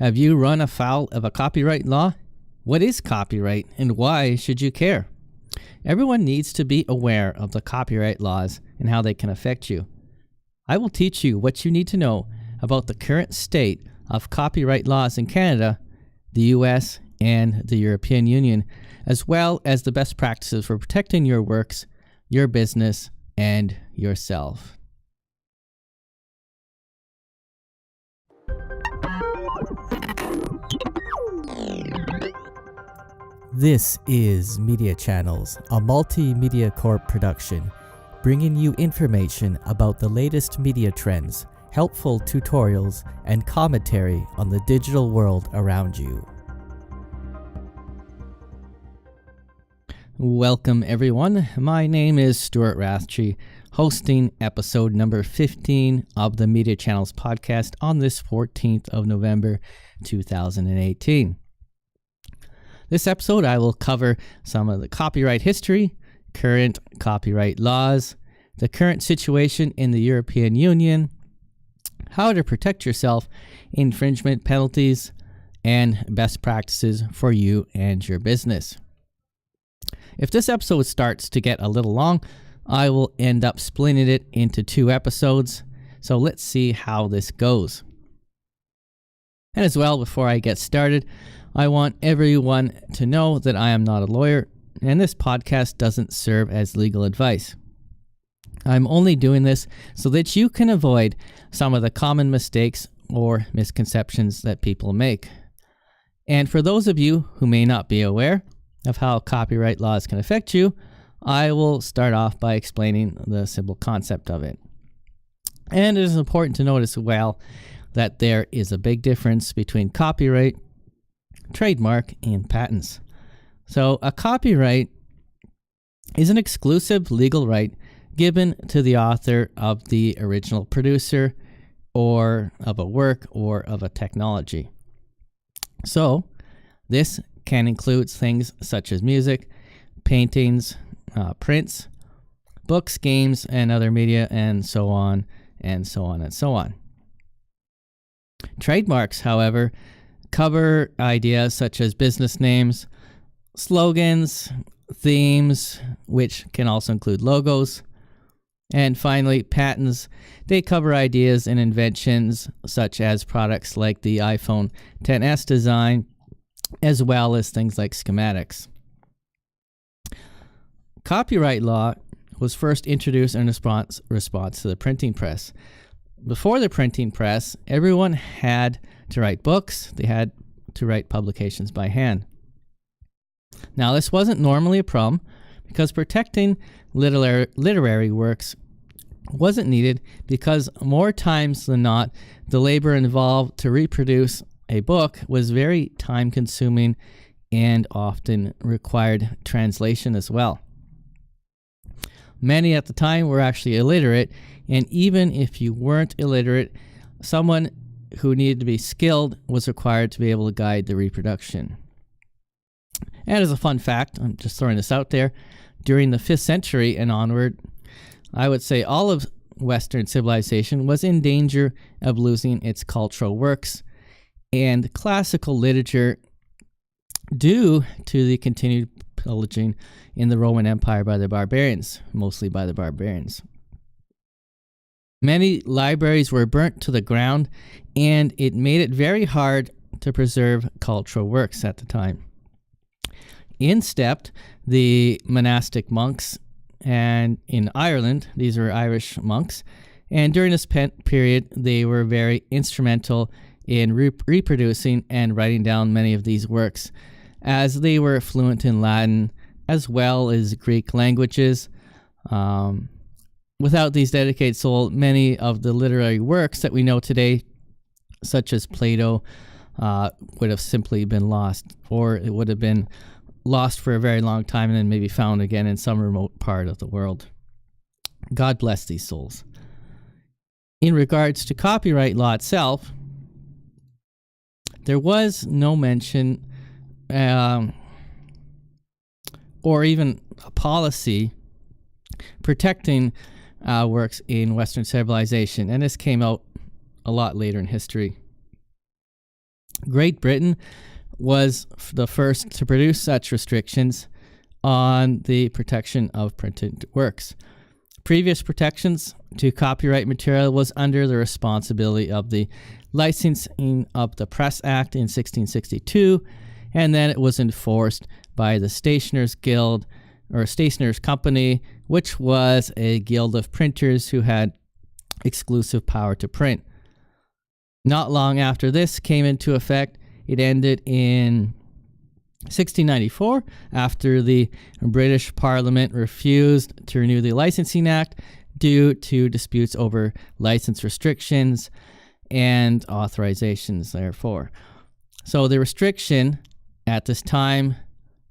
Have you run afoul of a copyright law? What is copyright and why should you care? Everyone needs to be aware of the copyright laws and how they can affect you. I will teach you what you need to know about the current state of copyright laws in Canada, the US, and the European Union, as well as the best practices for protecting your works, your business, and yourself. This is Media Channels, a Multemedia Corp production, bringing you information about the latest media trends, helpful tutorials, and commentary on the digital world around you. Welcome, everyone. My name is Stuart Rathje, hosting episode number 15 of the Media Channels podcast on this 14th of November, 2018. This episode, I will cover some of the copyright history, current copyright laws, the current situation in the European Union, how to protect yourself, infringement penalties, and best practices for you and your business. If this episode starts to get a little long, I will end up splitting it into 2 episodes, so let's see how this goes. And as well, before I get started, I want everyone to know that I am not a lawyer, and this podcast doesn't serve as legal advice. I'm only doing this so that you can avoid some of the common mistakes or misconceptions that people make. And for those of you who may not be aware of how copyright laws can affect you, I will start off by explaining the simple concept of it. And it is important to note as well that there is a big difference between copyright, trademark, and patents. So a copyright is an exclusive legal right given to the author of the original producer or of a work or of a technology. So this can include things such as music, paintings, prints, books, games, and other media, and so on, and so on, and so on. Trademarks, however, cover ideas such as business names, slogans, themes, which can also include logos. And finally, patents, they cover ideas and inventions such as products like the iPhone XS design, as well as things like schematics. Copyright law was first introduced in response to the printing press. Before the printing press, everyone had to write books. They had to write publications by hand. Now, this wasn't normally a problem because protecting literary works wasn't needed because more times than not, the labor involved to reproduce a book was very time-consuming and often required translation as well. Many at the time were actually illiterate, and even if you weren't illiterate, someone who needed to be skilled was required to be able to guide the reproduction. And as a fun fact, I'm just throwing this out there, during the 5th century and onward, I would say all of Western civilization was in danger of losing its cultural works and classical literature due to the continued pillaging in the Roman Empire by the barbarians, mostly by the barbarians. Many libraries were burnt to the ground, and it made it very hard to preserve cultural works at the time. In stepped the monastic monks, and in Ireland, these were Irish monks, and during this period, they were very instrumental in reproducing and writing down many of these works, as they were fluent in Latin as well as Greek languages. Without these dedicated souls, many of the literary works that we know today, such as Plato, would have simply been lost, or it would have been lost for a very long time and then maybe found again in some remote part of the world. God bless these souls. In regards to copyright law itself, there was no mention or even a policy protecting works in Western civilization, and this came out a lot later in history. Great Britain was the first to produce such restrictions on the protection of printed works. Previous protections to copyright material was under the responsibility of the Licensing of the Press Act in 1662, and then it was enforced by the Stationers Guild or Stationers Company, which was a guild of printers who had exclusive power to print. Not long after this came into effect, it ended in 1694 after the British Parliament refused to renew the Licensing Act due to disputes over license restrictions and authorizations, therefore. So the restriction at this time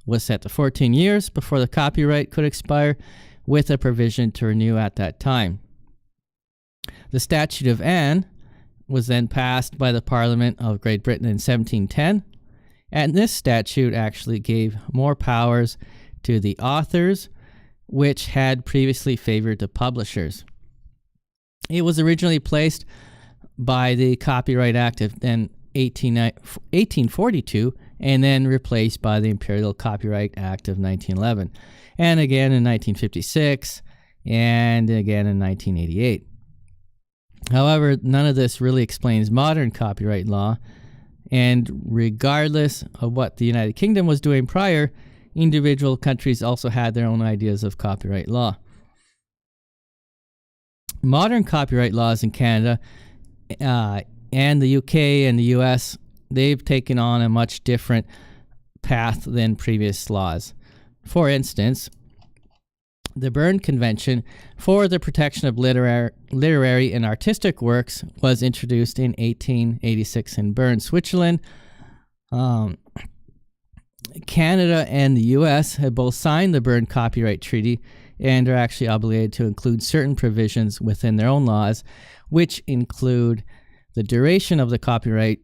was set to 14 years before the copyright could expire, with a provision to renew at that time. The Statute of Anne was then passed by the Parliament of Great Britain in 1710, and this statute actually gave more powers to the authors, which had previously favored the publishers. It was originally placed by the Copyright Act of 1842 and then replaced by the Imperial Copyright Act of 1911, and again in 1956, and again in 1988. However, none of this really explains modern copyright law, and regardless of what the United Kingdom was doing prior, individual countries also had their own ideas of copyright law. Modern copyright laws in Canada and the UK and the US, they've taken on a much different path than previous laws. For instance, the Berne Convention for the Protection of Literary and Artistic Works was introduced in 1886 in Bern, Switzerland. Canada and the US have both signed the Berne Copyright Treaty and are actually obligated to include certain provisions within their own laws, which include the duration of the copyright,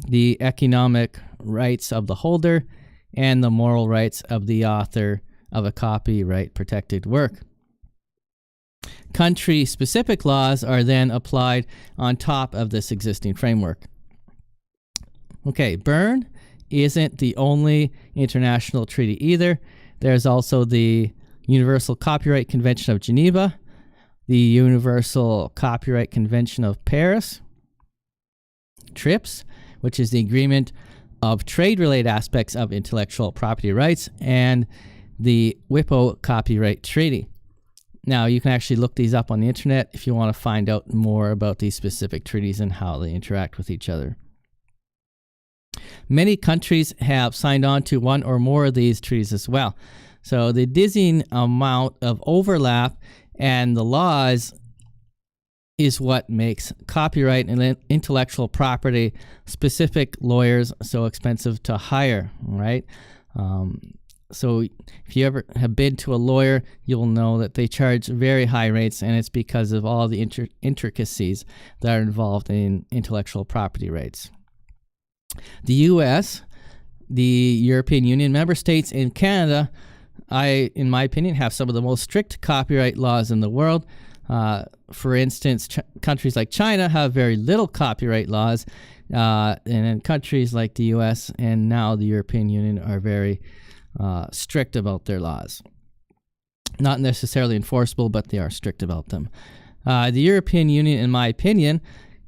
the economic rights of the holder, and the moral rights of the author of a copyright-protected work. Country-specific laws are then applied on top of this existing framework. Okay, Berne isn't the only international treaty either. There's also the Universal Copyright Convention of Geneva, the Universal Copyright Convention of Paris, TRIPS, which is the Agreement of Trade-Related Aspects of Intellectual Property Rights, and the WIPO Copyright Treaty. Now, you can actually look these up on the internet if you want to find out more about these specific treaties and how they interact with each other. Many countries have signed on to one or more of these treaties as well. So the dizzying amount of overlap and the laws is what makes copyright and intellectual property specific lawyers so expensive to hire, right? So if you ever have been to a lawyer, you'll know that they charge very high rates, and it's because of all the intricacies that are involved in intellectual property rights. The US, the European Union member states, and Canada, in my opinion, have some of the most strict copyright laws in the world. For instance, countries like China have very little copyright laws, and then countries like the US and now the European Union are very strict about their laws. Not necessarily enforceable, but they are strict about them. The European Union, in my opinion,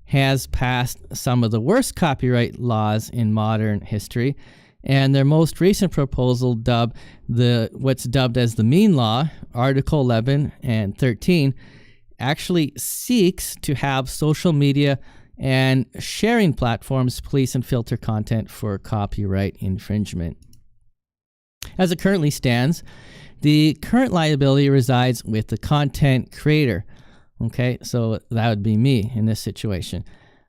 has passed some of the worst copyright laws in modern history, and their most recent proposal, what's dubbed as the Mean Law, Article 11 and 13, actually seeks to have social media and sharing platforms police and filter content for copyright infringement. As it currently stands, the current liability resides with the content creator. Okay, so that would be me in this situation.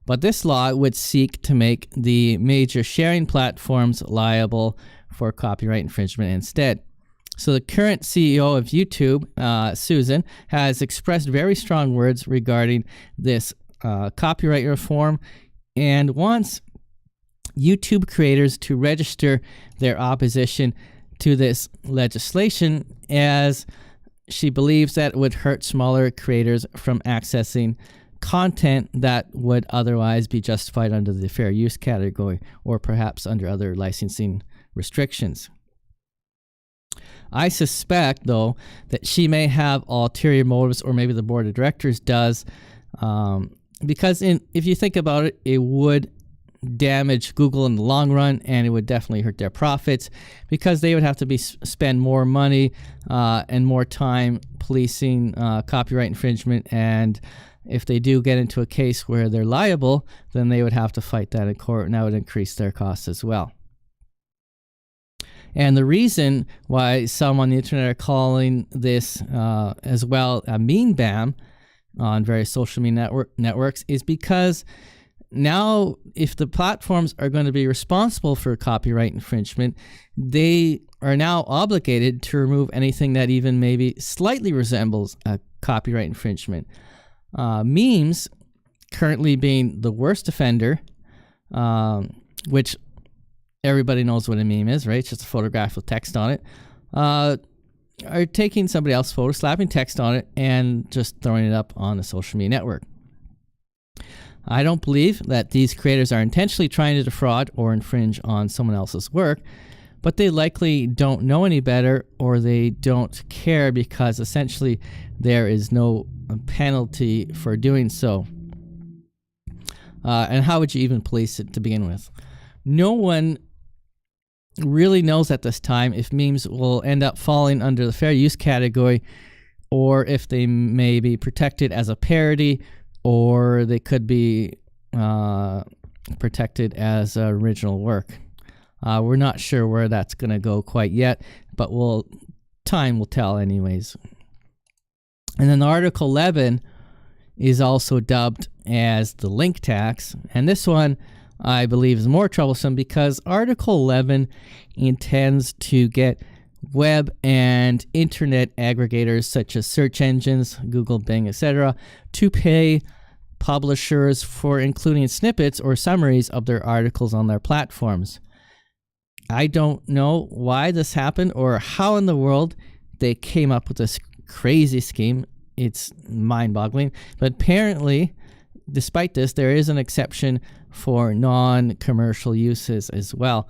But this law would seek to make the major sharing platforms liable for copyright infringement instead. So the current CEO of YouTube, Susan, has expressed very strong words regarding this copyright reform and wants YouTube creators to register their opposition to this legislation, as she believes that it would hurt smaller creators from accessing content that would otherwise be justified under the fair use category or perhaps under other licensing restrictions. I suspect, though, that she may have ulterior motives, or maybe the board of directors does, because if you think about it, it would damage Google in the long run, and it would definitely hurt their profits, because they would have to spend more money and more time policing copyright infringement, and if they do get into a case where they're liable, then they would have to fight that in court, and that would increase their costs as well. And the reason why some on the internet are calling this as well a meme ban on various social media networks is because now, if the platforms are going to be responsible for copyright infringement, they are now obligated to remove anything that even maybe slightly resembles a copyright infringement. Memes currently being the worst offender, which everybody knows what a meme is, right? It's just a photograph with text on it. Are taking somebody else's photo, slapping text on it, and just throwing it up on a social media network. I don't believe that these creators are intentionally trying to defraud or infringe on someone else's work, but they likely don't know any better, or they don't care, because essentially there is no penalty for doing so. And how would you even police it to begin with? No one really knows at this time if memes will end up falling under the fair use category, or if they may be protected as a parody, or they could be protected as original work. We're not sure where that's going to go quite yet, but time will tell anyways. And then Article 11 is also dubbed as the link tax, and this one I believe is more troublesome because Article 11 intends to get web and internet aggregators such as search engines, Google, Bing, etc., to pay publishers for including snippets or summaries of their articles on their platforms. I don't know why this happened or how in the world they came up with this crazy scheme. It's mind-boggling. But apparently, despite this, there is an exception for non-commercial uses as well.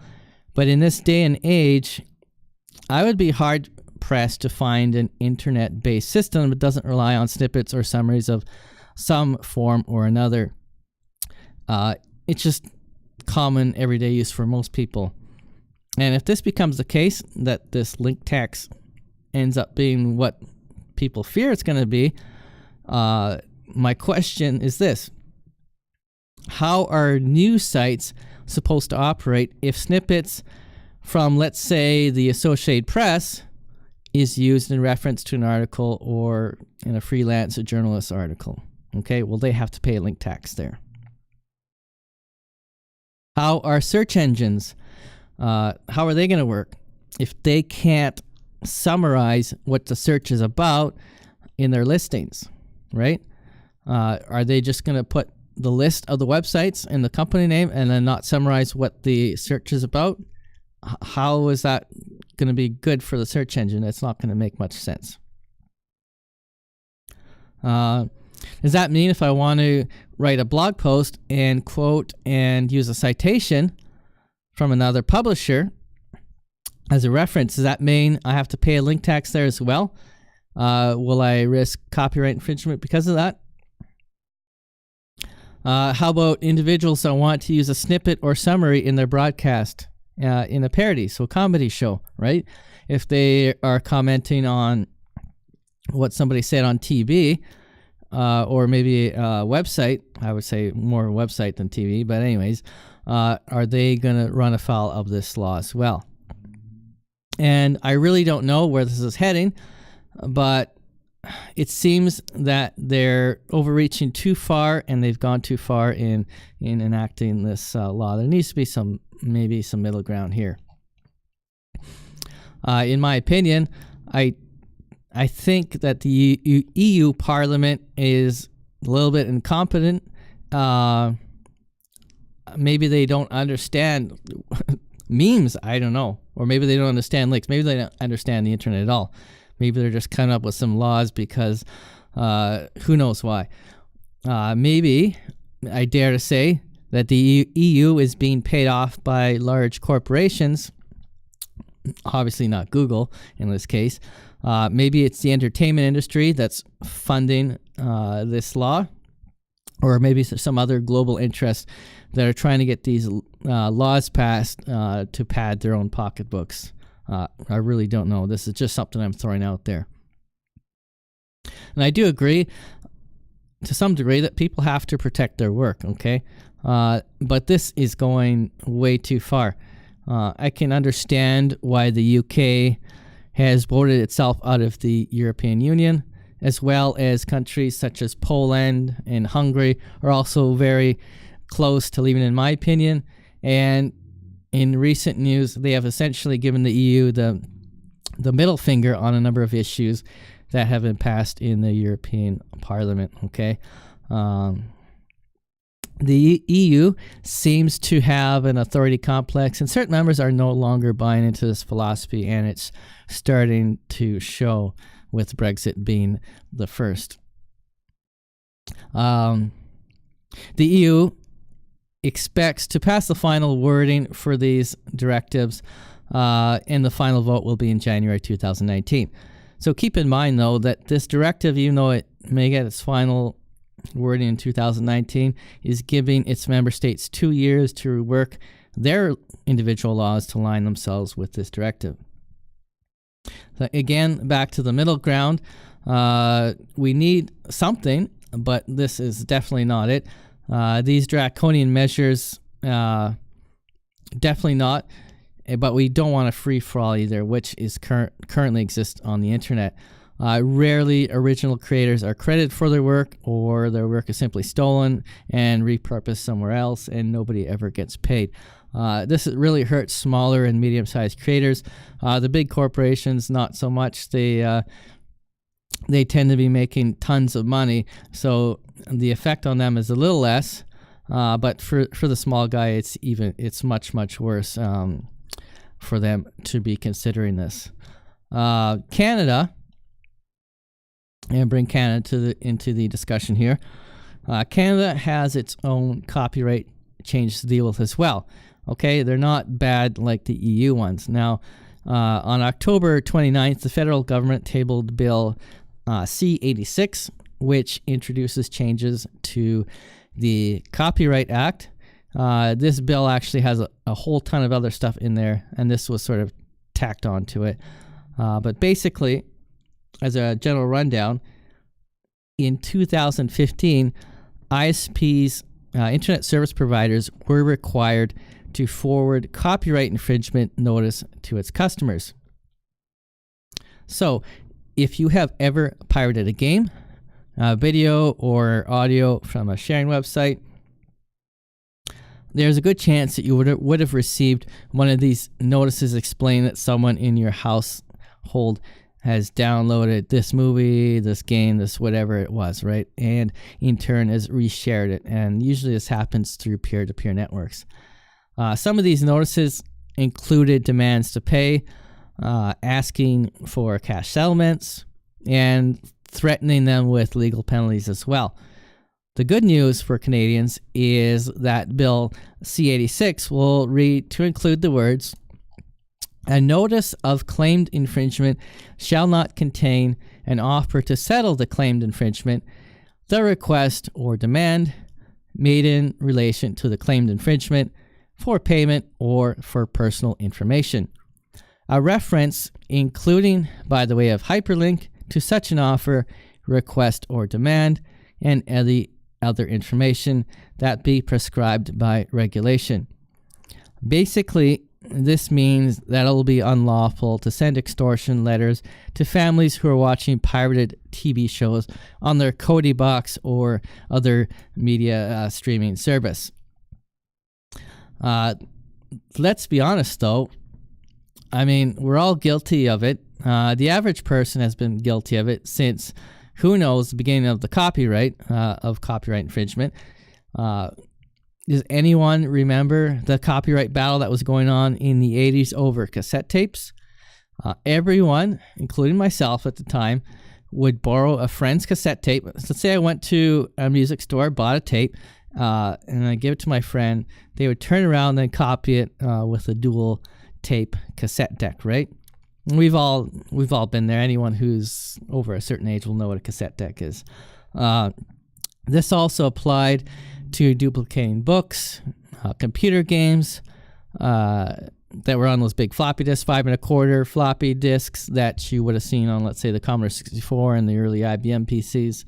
But in this day and age, I would be hard-pressed to find an internet-based system that doesn't rely on snippets or summaries of some form or another. It's just common everyday use for most people. And if this becomes the case, that this link tax ends up being what people fear it's going to be, my question is this: how are news sites supposed to operate if snippets from, let's say, the Associated Press is used in reference to an article or in a freelance journalist article? Okay, well, they have to pay a link tax there. How are search engines, how are they going to work if they can't summarize what the search is about in their listings, right? Are they just going to put the list of the websites and the company name and then not summarize what the search is about? How is that going to be good for the search engine? It's not going to make much sense. Does that mean if I want to write a blog post and quote and use a citation from another publisher as a reference, does that mean I have to pay a link tax there as well? Will I risk copyright infringement because of that? How about individuals that want to use a snippet or summary in their broadcast in a parody, so a comedy show, right? If they are commenting on what somebody said on TV, or maybe a website, I would say more website than TV, but anyways, are they going to run afoul of this law as well? And I really don't know where this is heading, but it seems that they're overreaching too far, and they've gone too far in enacting this law. There needs to be maybe some middle ground here. In my opinion, I think that the EU Parliament is a little bit incompetent. Maybe they don't understand memes, I don't know. Or maybe they don't understand links. Maybe they don't understand the internet at all. Maybe they're just coming up with some laws because who knows why. Maybe, I dare to say, that the EU is being paid off by large corporations, obviously not Google in this case. Maybe it's the entertainment industry that's funding this law, or maybe some other global interests that are trying to get these laws passed to pad their own pocketbooks. I really don't know. This is just something I'm throwing out there. And I do agree to some degree that people have to protect their work, okay? But this is going way too far. I can understand why the UK has voted itself out of the European Union, as well as countries such as Poland and Hungary are also very close to leaving, in my opinion. And in recent news, they have essentially given the EU the middle finger on a number of issues that have been passed in the European Parliament, okay? The EU seems to have an authority complex, and certain members are no longer buying into this philosophy, and it's starting to show with Brexit being the first. The EU expects to pass the final wording for these directives, and the final vote will be in January 2019. So keep in mind, though, that this directive, even though it may get its final wording in 2019, is giving its member states 2 years to rework their individual laws to align themselves with this directive. So again, back to the middle ground. We need something, but this is definitely not it. These draconian measures, definitely not. But we don't want a free-for-all either, which is currently exists on the internet. Rarely original creators are credited for their work, or their work is simply stolen and repurposed somewhere else, and nobody ever gets paid. This really hurts smaller and medium-sized creators. The big corporations, not so much. They tend to be making tons of money, so the effect on them is a little less. But for the small guy, it's much worse for them to be considering this. Canada, and bring Canada into the discussion here. Canada has its own copyright changes to deal with as well. Okay, they're not bad like the EU ones. Now, on October 29th, the federal government tabled Bill C-86, which introduces changes to the Copyright Act. This bill actually has a whole ton of other stuff in there, and this was sort of tacked onto it. But basically, as a general rundown, in 2015, ISPs, internet service providers, were required to forward copyright infringement notice to its customers. So, if you have ever pirated a game, video, or audio from a sharing website, there's a good chance that you would have received one of these notices explaining that someone in your household has downloaded this movie, this game, this whatever it was, right? And in turn has reshared it. And usually this happens through peer-to-peer networks. Some of these notices included demands to pay, asking for cash settlements, and threatening them with legal penalties as well. The good news for Canadians is that Bill C-86 will read to include the words, "A notice of claimed infringement shall not contain an offer to settle the claimed infringement, the request or demand made in relation to the claimed infringement, for payment or for personal information. A reference, including by the way of hyperlink, to such an offer, request or demand, and any other information that be prescribed by regulation." Basically, this means that it will be unlawful to send extortion letters to families who are watching pirated TV shows on their Kodi box or other media streaming service. Let's be honest, though. I mean, we're all guilty of it. The average person has been guilty of it since, who knows, the beginning of the copyright infringement. Does anyone remember the copyright battle that was going on in the 80s over cassette tapes? Everyone, including myself at the time, would borrow a friend's cassette tape. Let's say I went to a music store, bought a tape, and I give it to my friend. They would turn around and copy it with a dual tape cassette deck, right? And we've all been there. Anyone who's over a certain age will know what a cassette deck is. This also applied to duplicating books, computer games that were on those big floppy disks, 5 1/4 floppy disks that you would have seen on, let's say, the Commodore 64 and the early IBM PCs.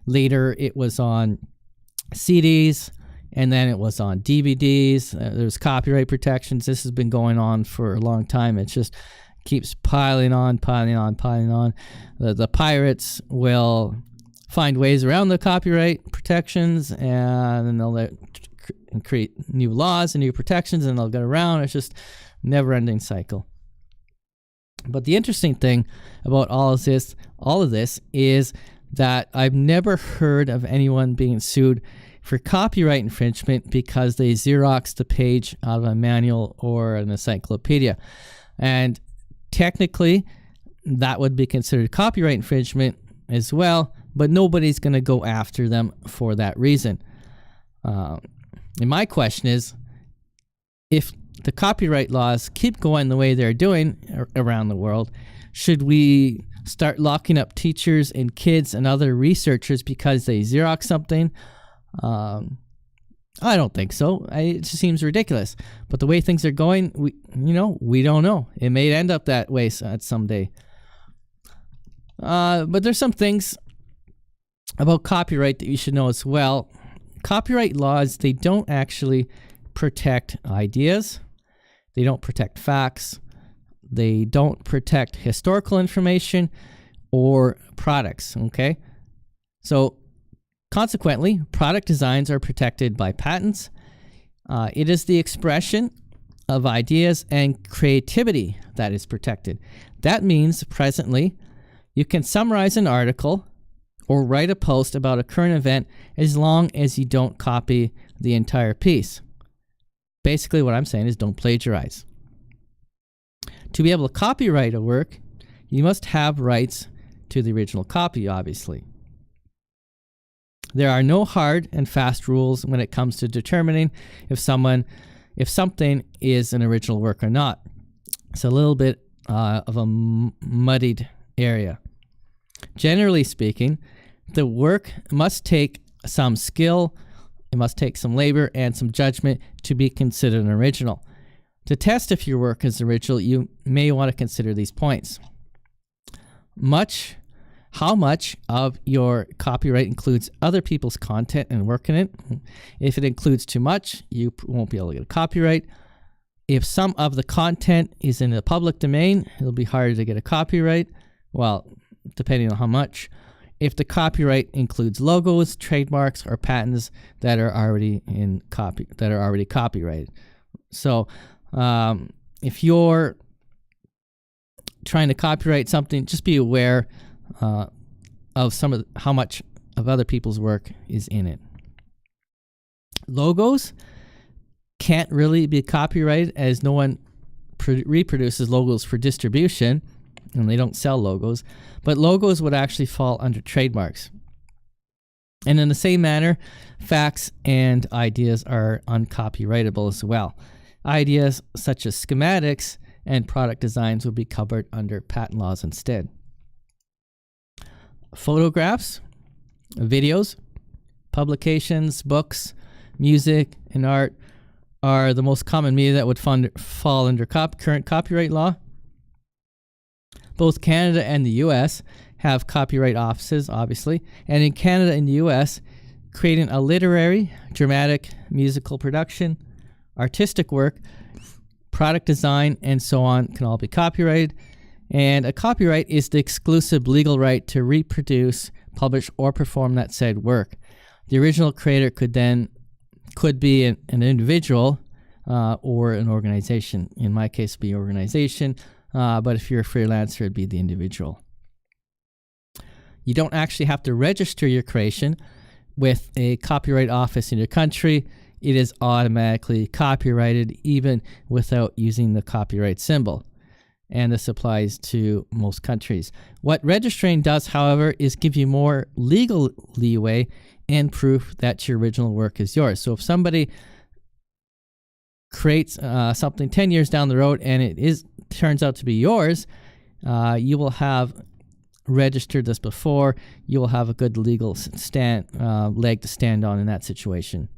Later, it was on CDs, and then it was on DVDs. There's copyright protections. This has been going on for a long time. It just keeps piling on. The pirates will find ways around the copyright protections, and then they'll create new laws and new protections, and they'll get around. It's just never-ending cycle. But the interesting thing about all of this is that I've never heard of anyone being sued for copyright infringement because they Xeroxed the page out of a manual or an encyclopedia. And technically, that would be considered copyright infringement as well, but nobody's going to go after them for that reason. And my question is, if the copyright laws keep going the way they're doing around the world, should we start locking up teachers and kids and other researchers because they Xerox something? I don't think so. It just seems ridiculous. But the way things are going, we don't know. It may end up that way someday. But there's some things about copyright that you should know as well. Copyright laws, they don't actually protect ideas. They don't protect facts. They don't protect historical information or products, okay? So consequently, product designs are protected by patents. It is the expression of ideas and creativity that is protected. That means presently, you can summarize an article or write a post about a current event as long as you don't copy the entire piece. Basically, what I'm saying is don't plagiarize. To be able to copyright a work, you must have rights to the original copy, obviously. There are no hard and fast rules when it comes to determining if something is an original work or not. It's a little bit of a muddied area. Generally speaking, the work must take some skill, it must take some labor and some judgment to be considered an original. To test if your work is original, you may want to consider these points. How much of your copyright includes other people's content and work in it? If it includes too much, you won't be able to get a copyright. If some of the content is in the public domain, it'll be harder to get a copyright. Well, depending on how much. If the copyright includes logos, trademarks, or patents that are already copyrighted. So, if you're trying to copyright something, just be aware of how much of other people's work is in it. Logos can't really be copyrighted as no one reproduces logos for distribution, and they don't sell logos, but logos would actually fall under trademarks. And in the same manner, facts and ideas are uncopyrightable as well. Ideas such as schematics and product designs will be covered under patent laws instead. Photographs, videos, publications, books, music, and art are the most common media that would fall under current copyright law. Both Canada and the U.S. have copyright offices, obviously, and in Canada and the U.S., creating a literary, dramatic, musical production, artistic work, product design, and so on can all be copyrighted. And a copyright is the exclusive legal right to reproduce, publish, or perform that said work. The original creator could be an individual or an organization. In my case, it'd be organization. But if you're a freelancer, it'd be the individual. You don't actually have to register your creation with a copyright office in your country. It is automatically copyrighted even without using the copyright symbol. and this applies to most countries. What registering does, however, is give you more legal leeway and proof that your original work is yours. So if somebody creates something 10 years down the road and it turns out to be yours, you will have registered this before. You will have a good legal leg to stand on in that situation.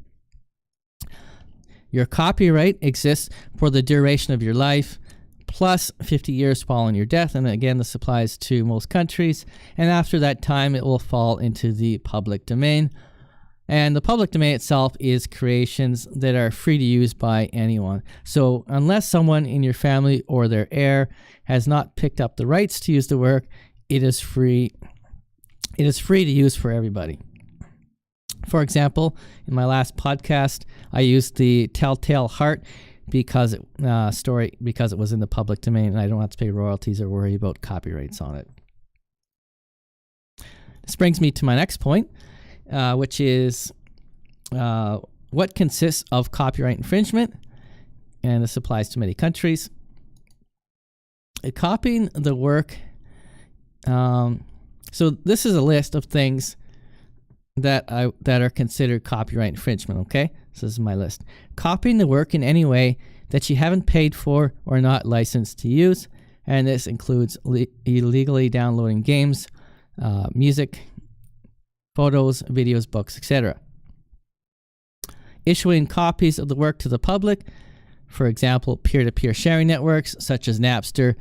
Your copyright exists for the duration of your life, plus 50 years following your death. And again, this applies to most countries. And after that time, it will fall into the public domain. And the public domain itself is creations that are free to use by anyone. So unless someone in your family or their heir has not picked up the rights to use the work, it is free. It is free to use for everybody. For example, in my last podcast, I used the Telltale Heart because it was in the public domain, and I don't have to pay royalties or worry about copyrights on it. This brings me to my next point, which is what consists of copyright infringement, and this applies to many countries. Copying the work. So this is a list of things that are considered copyright infringement. Okay, so this is my list. Copying the work in any way that you haven't paid for or not licensed to use, and this includes illegally downloading games, music, photos, videos, books, etc. Issuing copies of the work to the public, for example, peer-to-peer sharing networks such as Napster,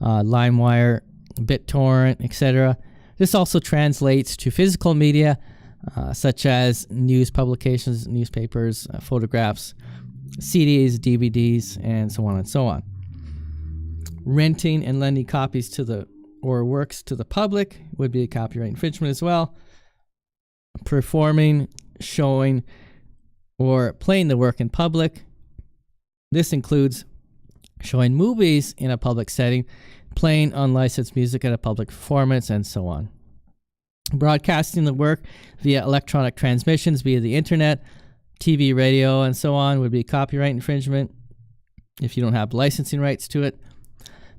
LimeWire, BitTorrent, etc. This also translates to physical media, such as news publications, newspapers, photographs, CDs, DVDs, and so on and so on. Renting and lending copies or works to the public would be a copyright infringement as well. Performing, showing, or playing the work in public. This includes showing movies in a public setting, playing unlicensed music at a public performance, and so on. Broadcasting the work via electronic transmissions via the internet, TV, radio, and so on would be copyright infringement if you don't have licensing rights to it.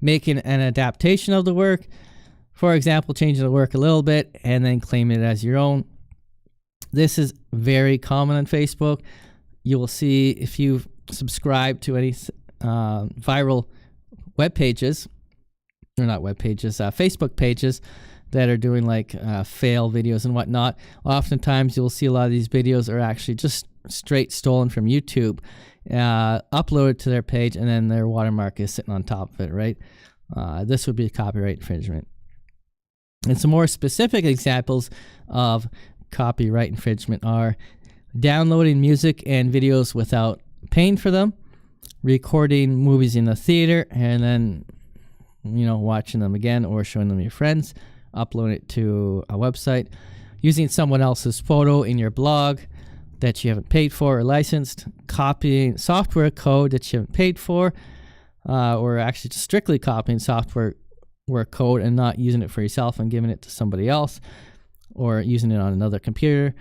Making an adaptation of the work, for example, changing the work a little bit and then claiming it as your own. This is very common on Facebook. You will see if you subscribe to any viral web pages, or not web pages, Facebook pages that are doing like fail videos and whatnot. Oftentimes you'll see a lot of these videos are actually just straight stolen from YouTube, uploaded to their page, and then their watermark is sitting on top of it, right? This would be a copyright infringement. And some more specific examples of copyright infringement are downloading music and videos without paying for them, recording movies in the theater and then watching them again or showing them to your friends, uploading it to a website, using someone else's photo in your blog that you haven't paid for or licensed, copying software code that you haven't paid for, or actually just strictly copying software code and not using it for yourself and giving it to somebody else, or using it on another computer,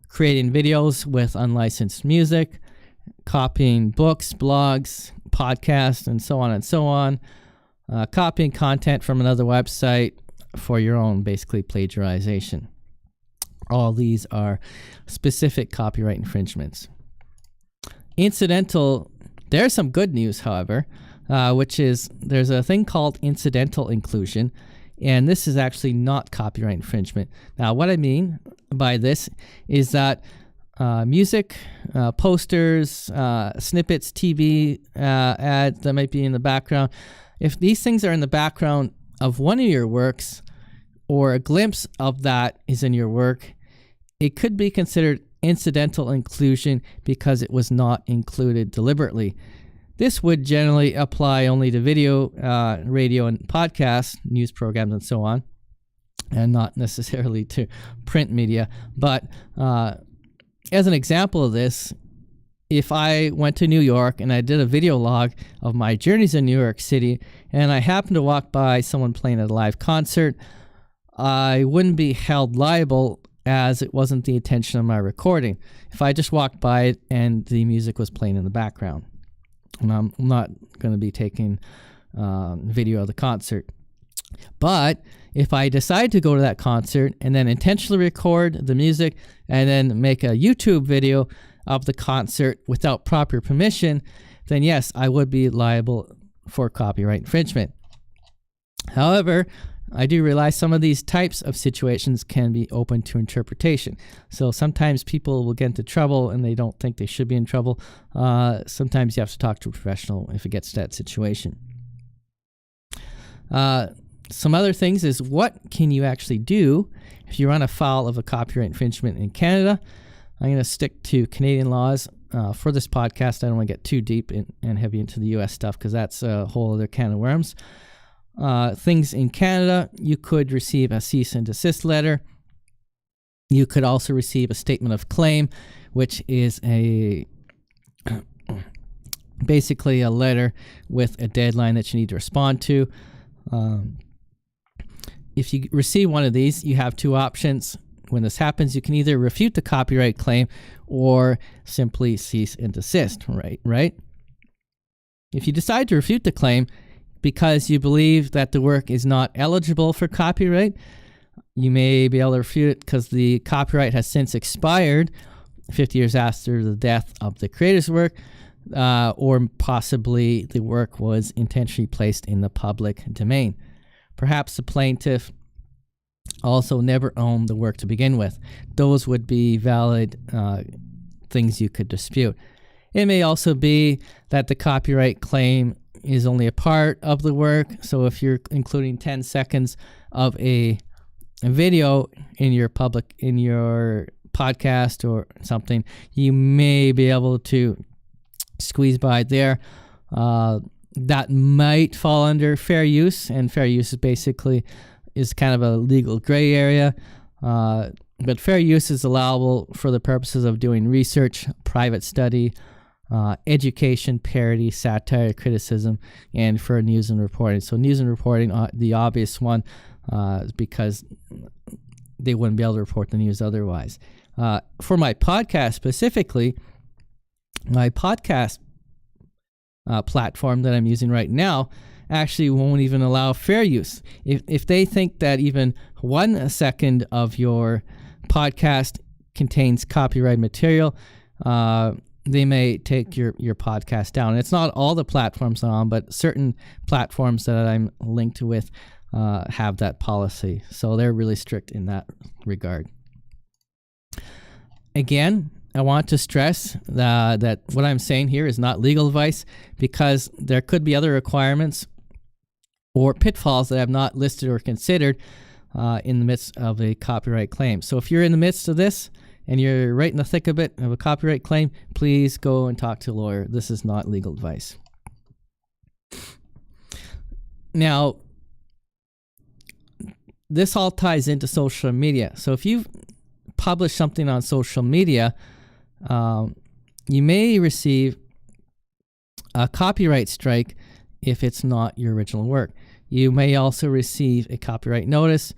creating videos with unlicensed music, copying books, blogs, podcasts, and so on and so on, copying content from another website for your own, basically plagiarization. All these are specific copyright infringements. There's some good news, however, which is there's a thing called incidental inclusion, and this is actually not copyright infringement. Now, what I mean by this is that music, posters, snippets, TV ads that might be in the background, if these things are in the background of one of your works, or a glimpse of that is in your work, it could be considered incidental inclusion because it was not included deliberately. This would generally apply only to video, radio, and podcasts, news programs, and so on, and not necessarily to print media. But as an example of this, if I went to New York and I did a video log of my journeys in New York City, and I happened to walk by someone playing at a live concert, I wouldn't be held liable as it wasn't the intention of my recording. If I just walked by it and the music was playing in the background. And I'm not going to be taking video of the concert. But if I decide to go to that concert and then intentionally record the music and then make a YouTube video of the concert without proper permission, then yes, I would be liable for copyright infringement. However, I do realize some of these types of situations can be open to interpretation. So sometimes people will get into trouble and they don't think they should be in trouble. Sometimes you have to talk to a professional if it gets to that situation. Some other things is, what can you actually do if you run afoul of a copyright infringement in Canada? I'm going to stick to Canadian laws for this podcast. I don't want to get too deep and heavy into the U.S. stuff because that's a whole other can of worms. Things in Canada, you could receive a cease and desist letter. You could also receive a statement of claim, which is basically a letter with a deadline that you need to respond to. If you receive one of these, you have two options. When this happens, you can either refute the copyright claim or simply cease and desist, right? If you decide to refute the claim because you believe that the work is not eligible for copyright, you may be able to refute it because the copyright has since expired 50 years after the death of the creator's work, or possibly the work was intentionally placed in the public domain. Perhaps the plaintiff also never owned the work to begin with. Those would be valid things you could dispute. It may also be that the copyright claim is only a part of the work. So if you're including 10 seconds of a video in your podcast or something, you may be able to squeeze by there. That might fall under fair use, and fair use is kind of a legal gray area. But fair use is allowable for the purposes of doing research, private study, education, parody, satire, criticism, and for news and reporting. So news and reporting, the obvious one, because they wouldn't be able to report the news otherwise. For my podcast specifically, my podcast platform that I'm using right now actually won't even allow fair use. If they think that even 1 second of your podcast contains copyright material, they may take your podcast down. It's not all the platforms I'm on, but certain platforms that I'm linked with have that policy. So they're really strict in that regard. Again, I want to stress that what I'm saying here is not legal advice, because there could be other requirements or pitfalls that I've not listed or considered in the midst of a copyright claim. So if you're in the midst of this and you're right in the thick of it, of a copyright claim, please go and talk to a lawyer. This is not legal advice. Now, this all ties into social media. So if you've published something on social media, you may receive a copyright strike if it's not your original work. You may also receive a copyright notice.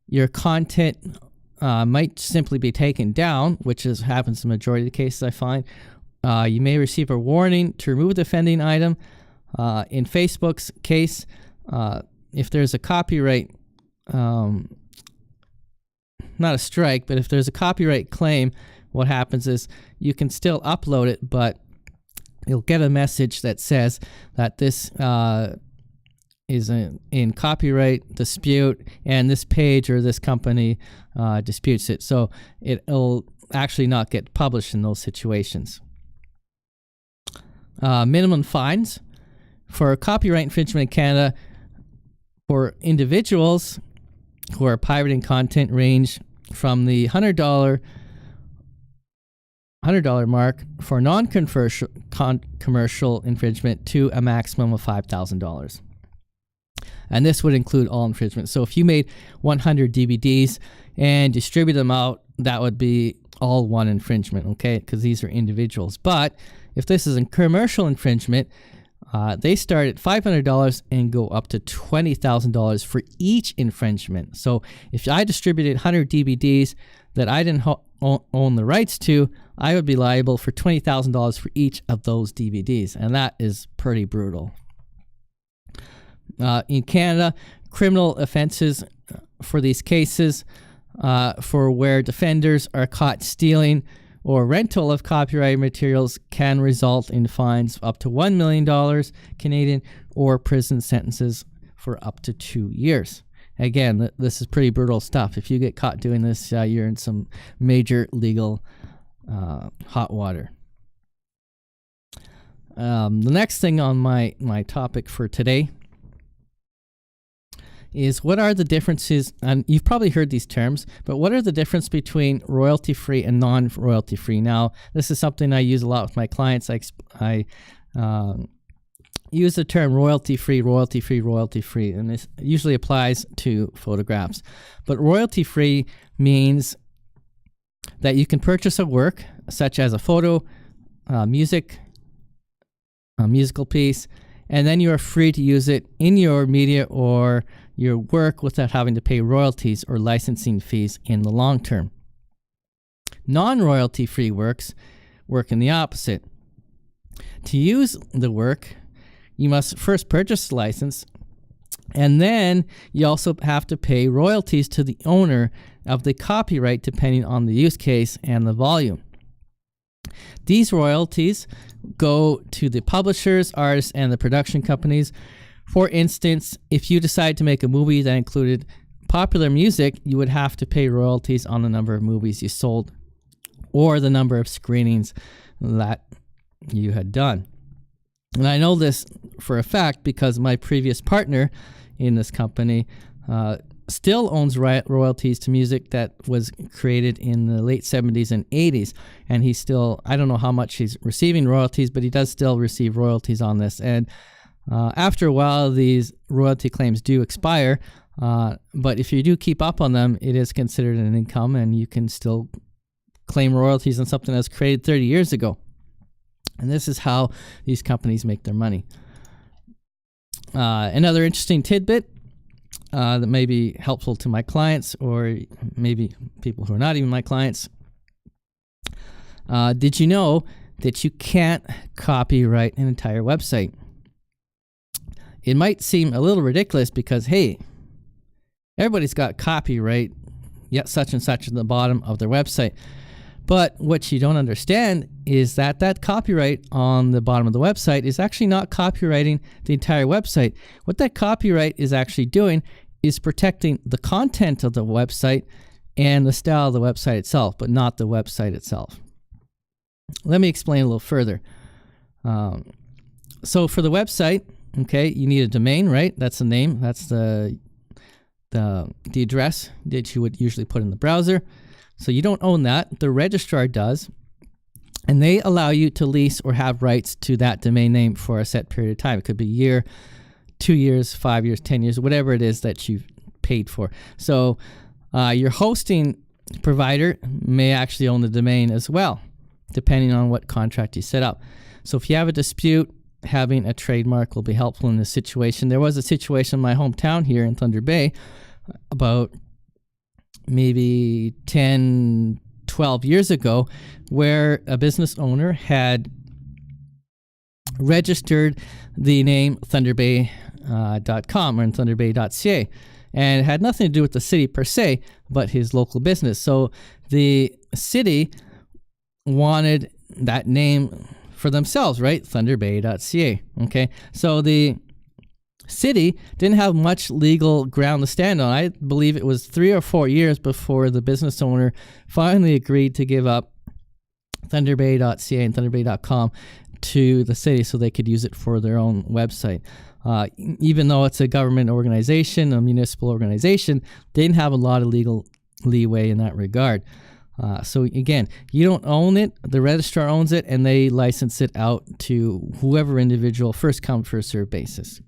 Your content might simply be taken down, which happens in the majority of the cases I find. You may receive a warning to remove the offending item. In Facebook's case, if there's a copyright, not a strike, but if there's a copyright claim, what happens is you can still upload it, but you'll get a message that says that this is in copyright dispute, and this page or this company disputes it. So it'll actually not get published in those situations. Minimum fines for copyright infringement in Canada for individuals who are pirating content range from the $100 mark for non-commercial infringement to a maximum of $5,000. And this would include all infringement. So if you made 100 DVDs and distribute them out, that would be all one infringement, okay? Because these are individuals. But if this is a commercial infringement, they start at $500 and go up to $20,000 for each infringement. So if I distributed 100 DVDs that I didn't own the rights to, I would be liable for $20,000 for each of those DVDs, and that is pretty brutal. In Canada, criminal offenses for these cases for where defenders are caught stealing or rental of copyrighted materials can result in fines up to $1 million Canadian or prison sentences for up to 2 years. Again, this is pretty brutal stuff. If you get caught doing this, you're in some major legal hot water. The next thing on my topic for today is what are the differences, and you've probably heard these terms, but what are the difference between royalty-free and non-royalty-free? Now, this is something I use a lot with my clients. I use the term royalty-free, royalty-free, royalty-free, and this usually applies to photographs. But royalty-free means that you can purchase a work, such as a photo, music, a musical piece, and then you are free to use it in your media or your work without having to pay royalties or licensing fees in the long term. Non-royalty free works work in the opposite. To use the work, you must first purchase the license, and then you also have to pay royalties to the owner of the copyright depending on the use case and the volume. These royalties go to the publishers, artists, and the production companies. For instance, if you decide to make a movie that included popular music, you would have to pay royalties on the number of movies you sold or the number of screenings that you had done. And I know this for a fact because my previous partner in this company still owns royalties to music that was created in the late 70s and 80s. And he's still, I don't know how much he's receiving royalties, but he does still receive royalties on this. And after a while, these royalty claims do expire. But if you do keep up on them, it is considered an income and you can still claim royalties on something that was created 30 years ago. And this is how these companies make their money. Another interesting tidbit that may be helpful to my clients or maybe people who are not even my clients. Did you know that you can't copyright an entire website? It might seem a little ridiculous because, hey, everybody's got copyright, yet such and such at the bottom of their website. But what you don't understand is that that copyright on the bottom of the website is actually not copywriting the entire website. What that copyright is actually doing is protecting the content of the website and the style of the website itself, but not the website itself. Let me explain a little further. So for the website, okay, you need a domain, right? That's the name. That's the address that you would usually put in the browser. So you don't own that. The registrar does. And they allow you to lease or have rights to that domain name for a set period of time. It could be a year, 2 years, 5 years, 10 years, whatever it is that you've paid for. So your hosting provider may actually own the domain as well, depending on what contract you set up. So if you have a dispute, having a trademark will be helpful in this situation. There was a situation in my hometown here in Thunder Bay about maybe 10, 12 years ago where a business owner had registered the name thunderbay.com or thunderbay.ca, and it had nothing to do with the city per se, but his local business. So the city wanted that name for themselves, right? thunderbay.ca. Okay, so the city didn't have much legal ground to stand on. I believe it was 3 or 4 years before the business owner finally agreed to give up thunderbay.ca and thunderbay.com to the city so they could use it for their own website. Even though it's a government organization, a municipal organization, they didn't have a lot of legal leeway in that regard. So again, you don't own it, the registrar owns it, and they license it out to whoever individual, first come, first served basis.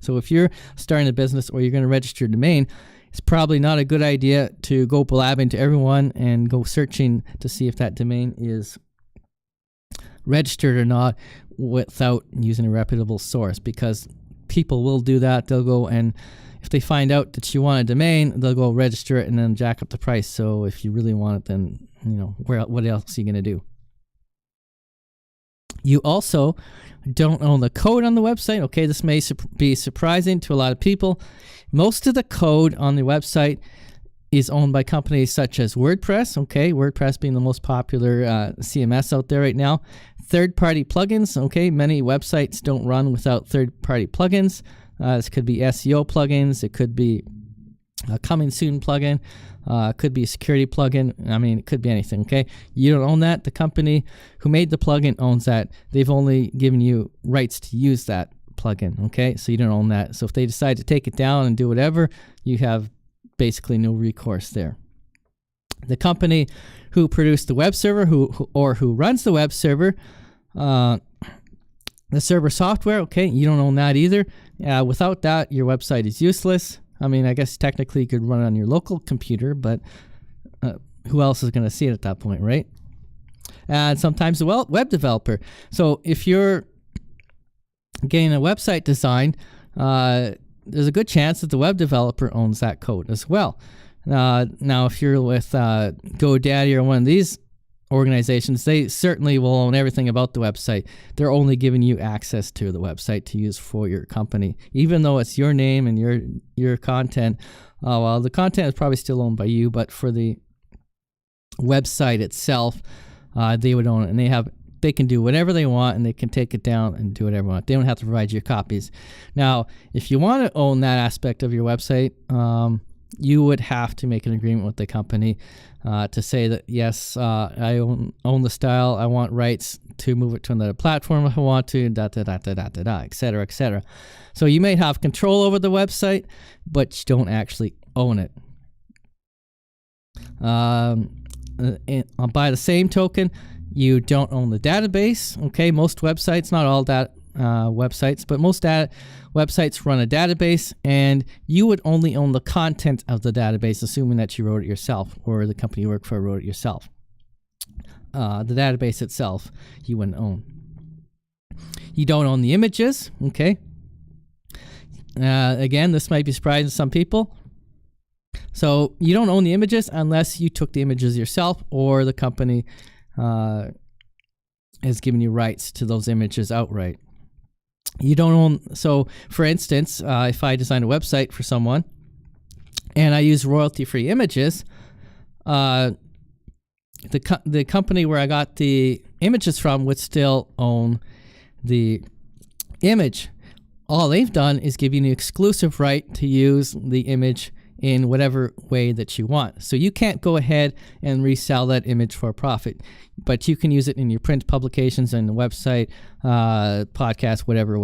So if you're starting a business or you're going to register a domain, it's probably not a good idea to go blabbing to everyone and go searching to see if that domain is registered or not without using a reputable source, because people will do that. They'll go, and if they find out that you want a domain, they'll go register it and then jack up the price. So if you really want it, then what else are you going to do? You also don't own the code on the website. Okay, this may be surprising to a lot of people. Most of the code on the website is owned by companies such as WordPress. Okay, WordPress being the most popular CMS out there right now. Third-party plugins. Okay, many websites don't run without third-party plugins. This could be SEO plugins. It could be a coming soon plugin. It could be a security plugin. I mean, it could be anything, okay? You don't own that. The company who made the plugin owns that. They've only given you rights to use that plugin, okay? So you don't own that. So if they decide to take it down and do whatever, you have basically no recourse there. The company who produced the web server who runs the web server, the server software, okay, you don't own that either. Without that, your website is useless. I mean, I guess technically you could run it on your local computer, but who else is going to see it at that point, right? And sometimes the web developer. So if you're getting a website designed, there's a good chance that the web developer owns that code as well. Now, if you're with GoDaddy or one of these organizations, they certainly will own everything about the website. They're only giving you access to the website to use for your company, even though it's your name and your content. Well, the content is probably still owned by you, but for the website itself, they would own it, and they can do whatever they want, and they can take it down and do whatever they want. They don't have to provide you copies. Now, if you want to own that aspect of your website, you would have to make an agreement with the company to say that, yes, I own the style. I want rights to move it to another platform if I want to, et cetera, et cetera. So you may have control over the website, but you don't actually own it. By the same token, you don't own the database. Okay, most websites, not all websites, but most websites run a database, and you would only own the content of the database, assuming that you wrote it yourself or the company you work for wrote it yourself. The database itself, you wouldn't own. You don't own the images, okay? Again, this might be surprising to some people. So you don't own the images unless you took the images yourself or the company has given you rights to those images outright. You don't own, so for instance, if I design a website for someone and I use royalty-free images, the company where I got the images from would still own the image. All they've done is give you an exclusive right to use the image in whatever way that you want. So you can't go ahead and resell that image for a profit, but you can use it in your print publications and the website, podcast, whatever,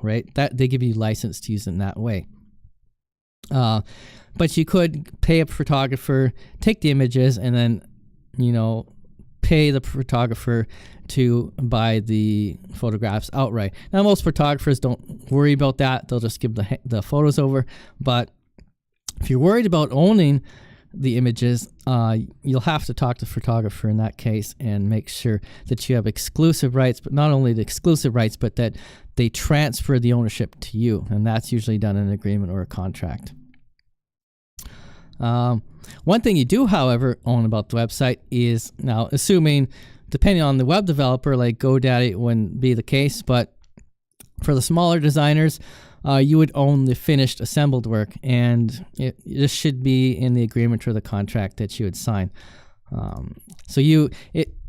right? That they give you license to use it in that way. But you could pay a photographer, take the images, and then, pay the photographer to buy the photographs outright. Now, most photographers don't worry about that. They'll just give the photos over. But if you're worried about owning the images, you'll have to talk to the photographer in that case and make sure that you have exclusive rights, but not only the exclusive rights, but that they transfer the ownership to you. And that's usually done in an agreement or a contract. One thing you do, however, own about the website is, now assuming, depending on the web developer, like GoDaddy, it wouldn't be the case, but for the smaller designers, you would own the finished assembled work, and this should be in the agreement or the contract that you would sign.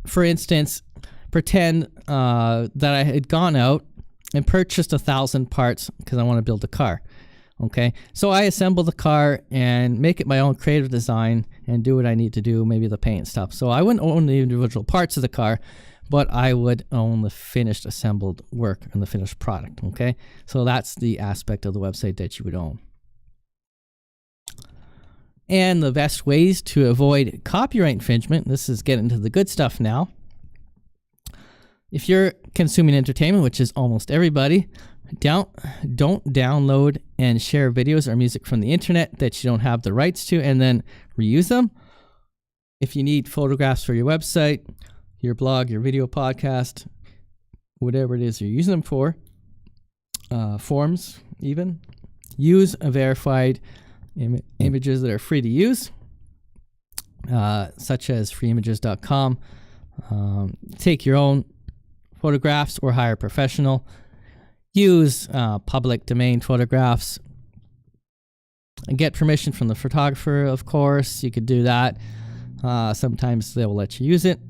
For instance, pretend that I had gone out and purchased 1,000 parts because I want to build a car. Okay, so I assemble the car and make it my own creative design and do what I need to do, maybe the paint and stuff. So I wouldn't own the individual parts of the car, but I would own the finished assembled work and the finished product, okay? So that's the aspect of the website that you would own. And the best ways to avoid copyright infringement, this is getting into the good stuff now. If you're consuming entertainment, which is almost everybody, don't download and share videos or music from the internet that you don't have the rights to and then reuse them. If you need photographs for your website, your blog, your video podcast, whatever it is you're using them for, forms even, use a verified images that are free to use, such as freeimages.com. Take your own photographs or hire a professional. Use public domain photographs. And get permission from the photographer, of course. You could do that. Sometimes they will let you use it.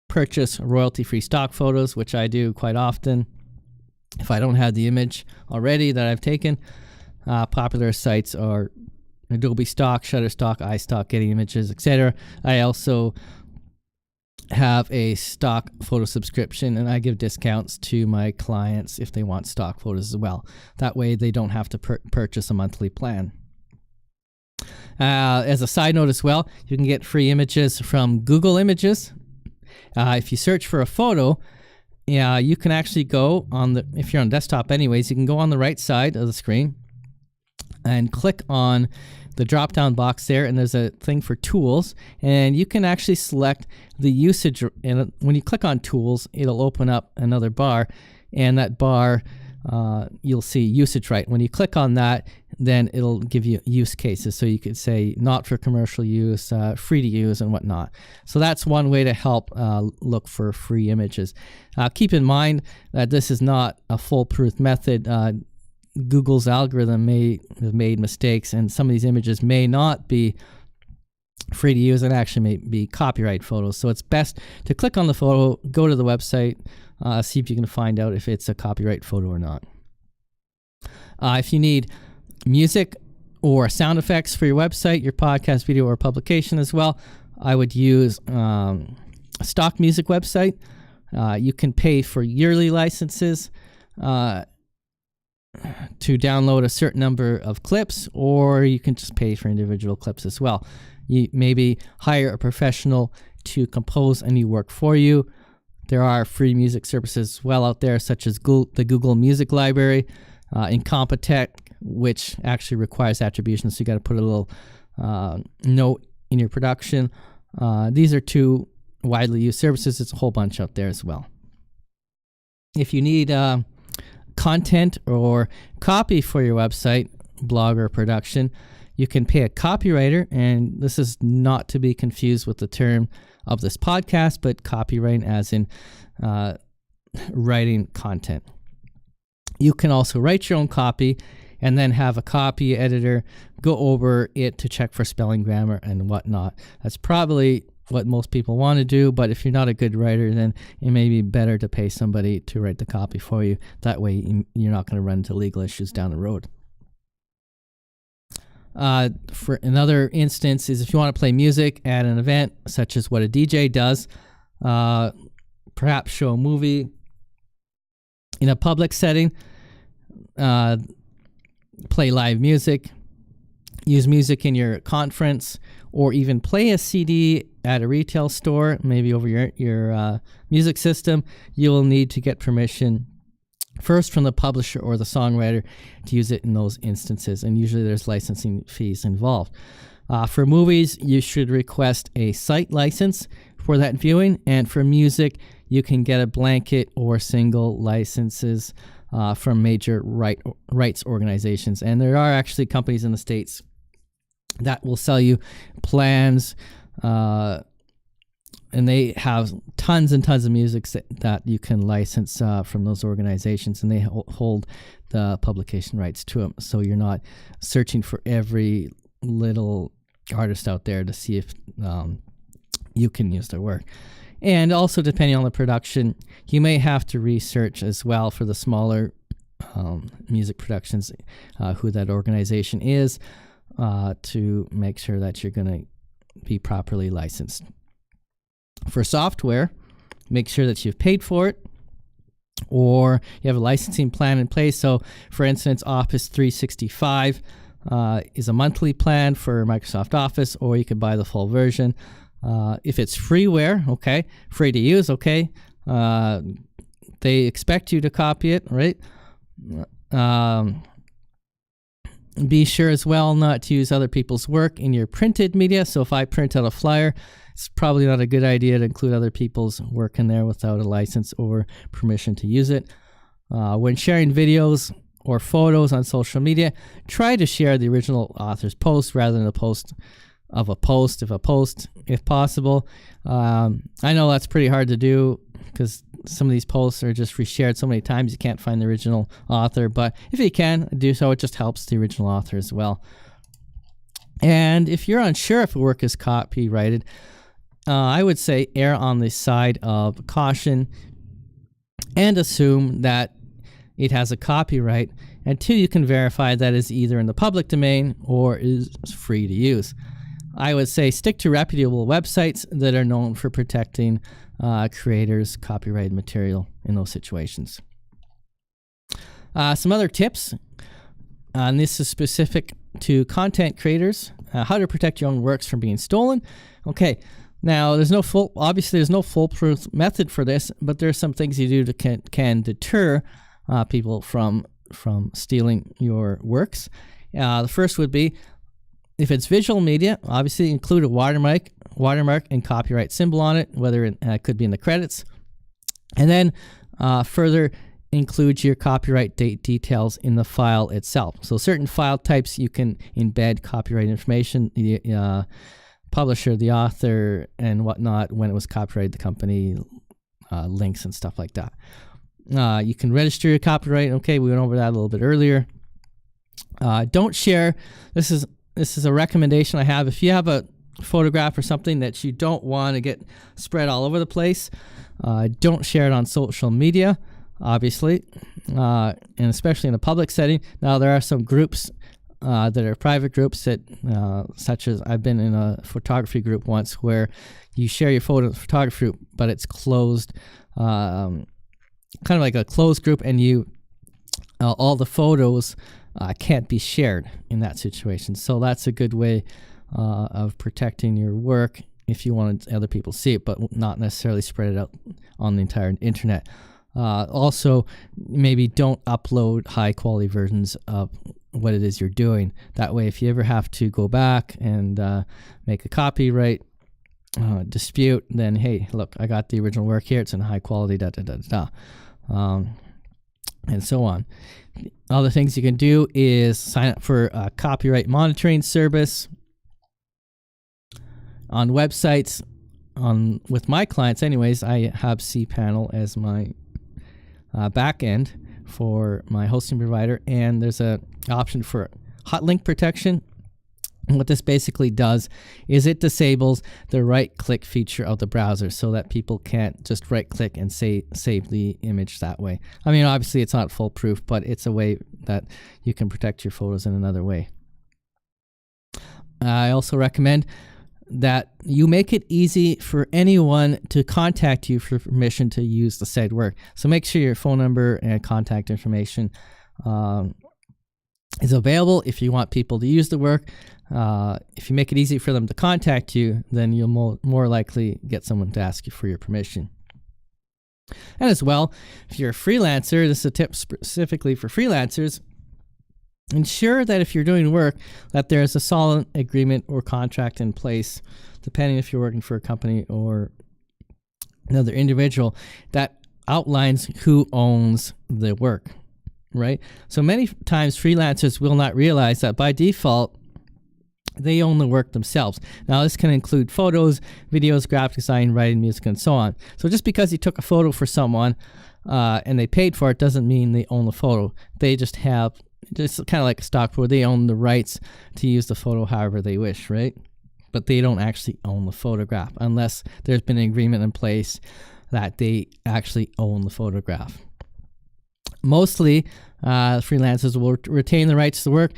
Purchase royalty-free stock photos, which I do quite often. If I don't have the image already that I've taken, popular sites are Adobe Stock, Shutterstock, iStock, Getty Images, etc. I also have a stock photo subscription, and I give discounts to my clients if they want stock photos as well. That way they don't have to purchase a monthly plan. As a side note as well, you can get free images from Google Images. If you search for a photo, you can actually go on if you're on desktop anyways, you can go on the right side of the screen and click on the drop down box there, and there's a thing for tools, and you can actually select the usage, and when you click on tools, it'll open up another bar, and that bar you'll see usage right. When you click on that, then it'll give you use cases, so you could say not for commercial use, free to use, and whatnot. So that's one way to help look for free images. Keep in mind that this is not a foolproof method. Google's algorithm may have made mistakes, and some of these images may not be free to use and actually may be copyright photos. So it's best to click on the photo, go to the website, see if you can find out if it's a copyright photo or not. If you need music or sound effects for your website, your podcast, video, or publication as well, I would use a stock music website. You can pay for yearly licenses to download a certain number of clips, or you can just pay for individual clips as well. You maybe hire a professional to compose any work for you. There are free music services as well out there, such as the Google Music Library, Incompetech, which actually requires attribution, so you got to put a little note in your production. These are two widely used services. There's a whole bunch out there as well. If you need content or copy for your website, blog, or production, you can pay a copywriter, and this is not to be confused with the term of this podcast, but copyright as in writing content. You can also write your own copy and then have a copy editor go over it to check for spelling, grammar, and whatnot. That's probably what most people want to do, but if you're not a good writer, then it may be better to pay somebody to write the copy for you. That way you're not going to run into legal issues down the road. For another instance is if you want to play music at an event, such as what a DJ does, perhaps show a movie in a public setting, play live music, use music in your conference, or even play a CD at a retail store, maybe over your music system, you will need to get permission first from the publisher or the songwriter to use it in those instances, and usually there's licensing fees involved. For movies, you should request a site license for that viewing, and for music, you can get a blanket or single licenses from major rights organizations. And there are actually companies in the States that will sell you plans, and they have tons and tons of music that you can license from those organizations, and they hold the publication rights to them. So you're not searching for every little artist out there to see if you can use their work. And also, depending on the production, you may have to research as well for the smaller music productions who that organization is to make sure that you're going to be properly licensed. For software, make sure that you've paid for it or you have a licensing plan in place. So, for instance, Office 365 is a monthly plan for Microsoft Office, or you could buy the full version. If it's freeware, okay, free to use, okay, they expect you to copy it, right? Be sure as well not to use other people's work in your printed media. So if I print out a flyer, it's probably not a good idea to include other people's work in there without a license or permission to use it. When sharing videos or photos on social media, try to share the original author's post rather than a post, if possible. I know that's pretty hard to do because some of these posts are just reshared so many times you can't find the original author, but if you can do so, it just helps the original author as well. And if you're unsure if a work is copyrighted, I would say err on the side of caution and assume that it has a copyright until you can verify that it's either in the public domain or is free to use. I would say stick to reputable websites that are known for protecting creators' copyrighted material in those situations. Some other tips, and this is specific to content creators, how to protect your own works from being stolen. Okay, now there's no foolproof method for this, but there are some things you do to can deter people from stealing your works. The first would be, if it's visual media, obviously include a watermark and copyright symbol on it, whether it could be in the credits. And then further include your copyright date details in the file itself. So certain file types you can embed copyright information, the publisher, the author, and whatnot, when it was copyrighted, the company, links and stuff like that. You can register your copyright. Okay, we went over that a little bit earlier. Don't share. This is a recommendation I have. If you have a photograph or something that you don't want to get spread all over the place, don't share it on social media, obviously, and especially in a public setting. Now, there are some groups that are private groups that, such as I've been in a photography group once where you share your photography group, but it's closed, kind of like a closed group, and all the photos can't be shared in that situation. So that's a good way of protecting your work if you want other people to see it, but not necessarily spread it out on the entire internet. Also, maybe don't upload high quality versions of what it is you're doing. That way, if you ever have to go back and make a copyright dispute, then hey, look, I got the original work here. It's in high quality, and so on. Other things you can do is sign up for a copyright monitoring service on websites. With my clients, anyways, I have cPanel as my back end for my hosting provider, and there's an option for hot link protection. And what this basically does is it disables the right-click feature of the browser so that people can't just right-click and save the image that way. I mean, obviously it's not foolproof, but it's a way that you can protect your photos in another way. I also recommend that you make it easy for anyone to contact you for permission to use the said work. So make sure your phone number and contact information is available if you want people to use the work. If you make it easy for them to contact you, then you'll more likely get someone to ask you for your permission. And as well, if you're a freelancer, this is a tip specifically for freelancers, ensure that if you're doing work, that there's a solid agreement or contract in place, depending if you're working for a company or another individual, that outlines who owns the work, right? So many times freelancers will not realize that by default, they own the work themselves. Now, this can include photos, videos, graphic design, writing, music, and so on. So just because you took a photo for someone and they paid for it doesn't mean they own the photo. They just kind of like a stock photo. They own the rights to use the photo however they wish, right? But they don't actually own the photograph unless there's been an agreement in place that they actually own the photograph. Mostly, freelancers will retain the rights to the work,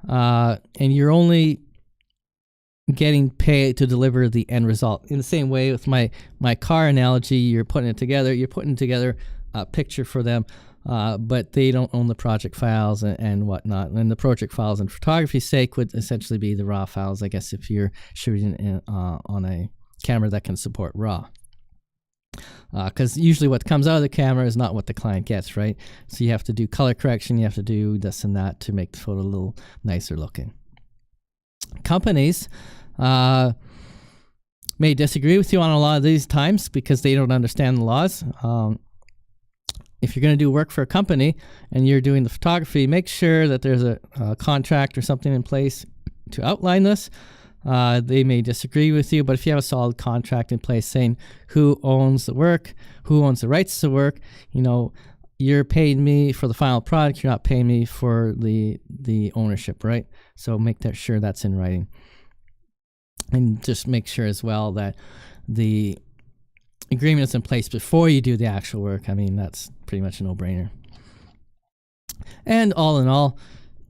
and you're only getting paid to deliver the end result. In the same way with my car analogy, you're putting together a picture for them, but they don't own the project files and whatnot. And the project files in photography's sake would essentially be the raw files, I guess, if you're shooting on a camera that can support RAW. Because usually what comes out of the camera is not what the client gets, right? So you have to do color correction, you have to do this and that to make the photo a little nicer looking. Companies may disagree with you on a lot of these times because they don't understand the laws. If you're going to do work for a company and you're doing the photography, make sure that there's a contract or something in place to outline this. They may disagree with you, but if you have a solid contract in place saying who owns the work, who owns the rights to the work, you're paying me for the final product. You're not paying me for the ownership, right? So make sure that's in writing. And just make sure as well that the agreement is in place before you do the actual work. I mean, that's pretty much a no-brainer. And all in all,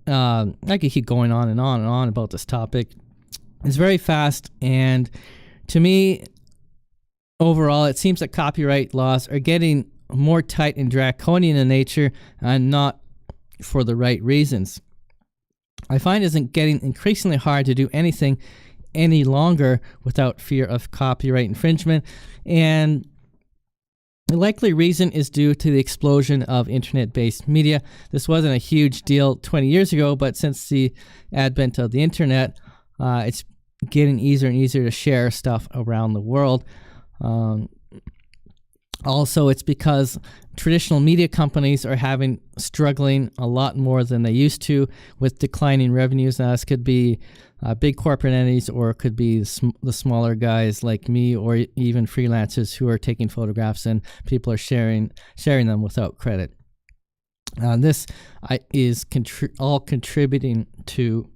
I could keep going on and on and on about this topic. It's very fast, and to me, overall, it seems that copyright laws are getting more tight and draconian in nature, and not for the right reasons. I find it's getting increasingly hard to do anything any longer without fear of copyright infringement, and the likely reason is due to the explosion of internet-based media. This wasn't a huge deal 20 years ago, but since the advent of the internet, it's getting easier and easier to share stuff around the world. Also, it's because traditional media companies are struggling a lot more than they used to with declining revenues. Now, this could be big corporate entities, or it could be the smaller guys like me, or even freelancers who are taking photographs and people are sharing them without credit. This is all contributing to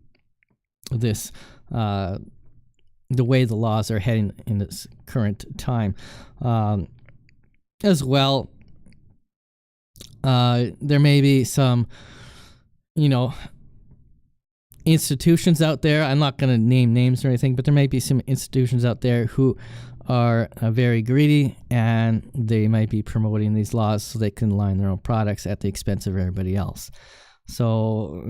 this, the way the laws are heading in this current time. As well, there may be some, institutions out there. I'm not going to name names or anything, but there may be some institutions out there who are very greedy, and they might be promoting these laws so they can line their own products at the expense of everybody else. So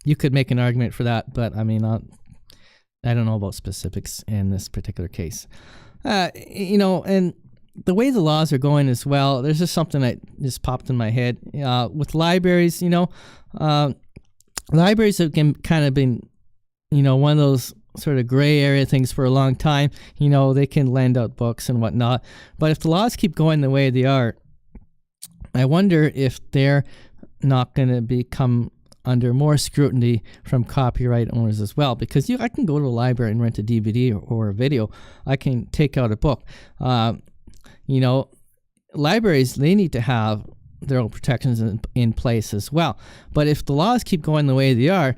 you could make an argument for that, but I don't know about specifics in this particular case. And the way the laws are going as well, there's just something that just popped in my head. With libraries, libraries have kind of been, one of those sort of gray area things for a long time. They can lend out books and whatnot. But if the laws keep going the way they are, I wonder if they're not going to become under more scrutiny from copyright owners as well. Because I can go to a library and rent a DVD or a video. I can take out a book. Libraries, they need to have their own protections in place as well. But if the laws keep going the way they are,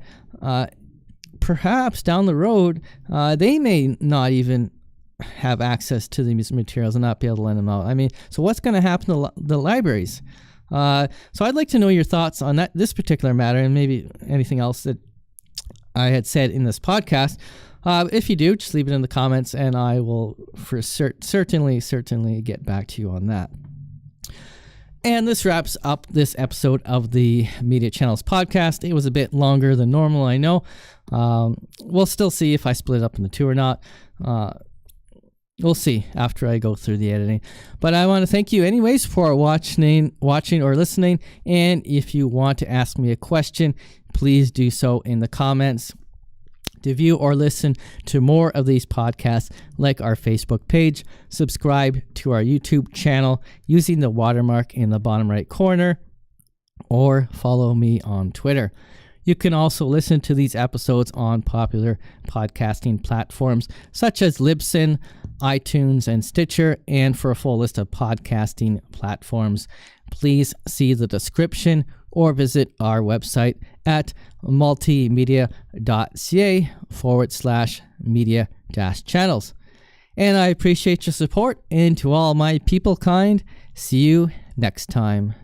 perhaps down the road, they may not even have access to these materials and not be able to lend them out. So what's going to happen to the libraries? So I'd like to know your thoughts on this particular matter, and maybe anything else that I had said in this podcast. If you do, just leave it in the comments, and I will certainly get back to you on that. And this wraps up this episode of the Media Channels podcast. It was a bit longer than normal, I know. We'll still see if I split it up into two or not. We'll see after I go through the editing. But I want to thank you anyways for watching or listening. And if you want to ask me a question, please do so in the comments. To view or listen to more of these podcasts, like our Facebook page, subscribe to our YouTube channel using the watermark in the bottom right corner, or follow me on Twitter. You can also listen to these episodes on popular podcasting platforms such as Libsyn, iTunes, and Stitcher. And for a full list of podcasting platforms, please see the description or visit our website at multeemedia.ca/media-channels. And I appreciate your support, and to all my people kind, see you next time.